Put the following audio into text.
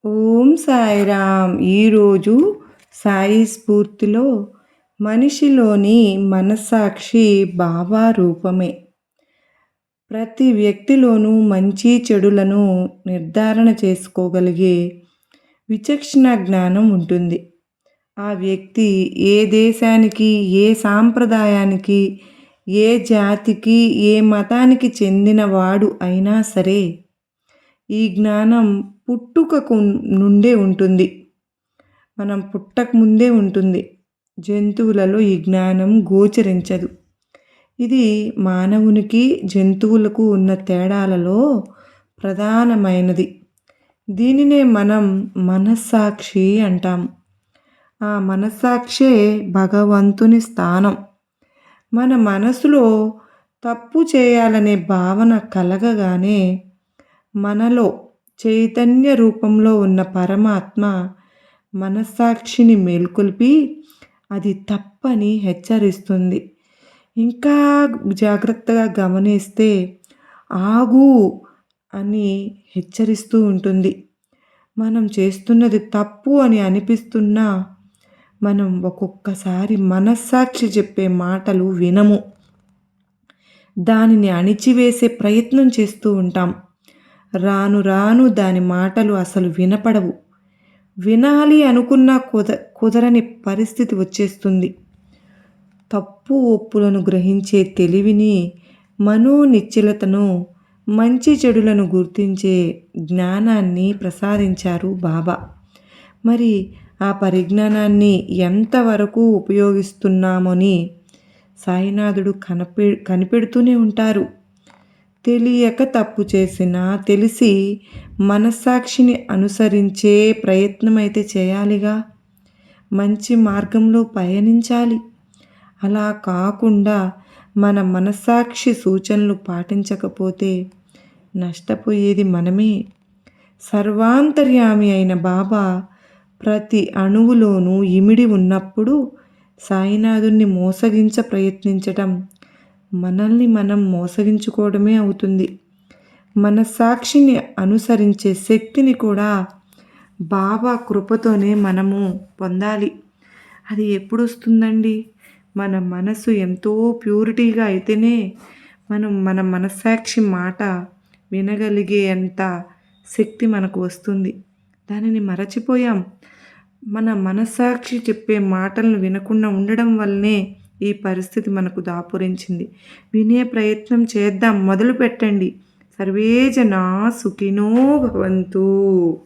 ఓం సాయిరామ్. ఈరోజు సాయి స్ఫూర్తిలో మనిషిలోని మనస్సాక్షి బాబా రూపమే. ప్రతి వ్యక్తిలోనూ మంచి చెడులను నిర్ధారణ చేసుకోగలిగే విచక్షణ జ్ఞానం ఉంటుంది. ఆ వ్యక్తి ఏ దేశానికి, ఏ సాంప్రదాయానికి, ఏ జాతికి, ఏ మతానికి చెందినవాడు అయినా సరే ఈ జ్ఞానం పుట్టుకకు నుండే ఉంటుంది. మనం పుట్టక ముందే ఉంటుంది. జంతువులలో ఈ జ్ఞానం గోచరించదు. ఇది మానవునికి, జంతువులకు ఉన్న తేడాలలో ప్రధానమైనది. దీనినే మనం మనస్సాక్షి అంటాం. ఆ మనస్సాక్షే భగవంతుని స్థానం. మన మనసులో తప్పు చేయాలనే భావన కలగగానే మనలో చైతన్య రూపంలో ఉన్న పరమాత్మ మనస్సాక్షిని మేల్కొల్పి అది తప్పని హెచ్చరిస్తుంది. ఇంకా జాగ్రత్తగా గమనిస్తే ఆగు అని హెచ్చరిస్తూ ఉంటుంది. మనం చేస్తున్నది తప్పు అని అనిపిస్తున్నా మనం ఒక్కొక్కసారి మనస్సాక్షి చెప్పే మాటలు వినము. దానిని అణిచివేసే ప్రయత్నం చేస్తూ ఉంటాం. రాను రాను దాని మాటలు అసలు వినపడవు. వినాలి అనుకున్నా కుదరని పరిస్థితి వచ్చేస్తుంది. తప్పు ఒప్పులను గ్రహించే తెలివిని, మనోనిశ్చలతను, మంచి చెడులను గుర్తించే జ్ఞానాన్ని ప్రసాదించారు బాబా. మరి ఆ పరిజ్ఞానాన్ని ఎంతవరకు ఉపయోగిస్తున్నామని సాయినాథుడు కనిపెడుతూనే ఉంటారు. తెలియక తప్పు చేసినా తెలిసి మనస్సాక్షిని అనుసరించే ప్రయత్నం అయితే చేయాలిగా. మంచి మార్గంలో పయనించాలి. అలా కాకుండా మన మనస్సాక్షి సూచనలు పాటించకపోతే నష్టపోయేది మనమే. సర్వాంతర్యామి అయిన బాబా ప్రతి అణువులోనూ ఇమిడి ఉన్నప్పుడు సాయినాథుణ్ణి మోసగించ ప్రయత్నించటం మనల్ని మనం మోసగించుకోవడమే అవుతుంది. మనస్సాక్షిని అనుసరించే శక్తిని కూడా బాబా కృపతోనే మనము పొందాలి. అది ఎప్పుడు వస్తుందండి? మన మనసు ఎంతో ప్యూరిటీగా అయితేనే మనం మన మనస్సాక్షి మాట వినగలిగే అంత శక్తి మనకు వస్తుంది. దానిని మరచిపోయాం. మన మనస్సాక్షి చెప్పే మాటలను వినకుండా ఉండడం వల్లనే ఈ పరిస్థితి మనకు దాపురించింది. వినే ప్రయత్నం చేద్దాం, మొదలు పెట్టండి. సర్వే జనా సుఖినో భవంతు.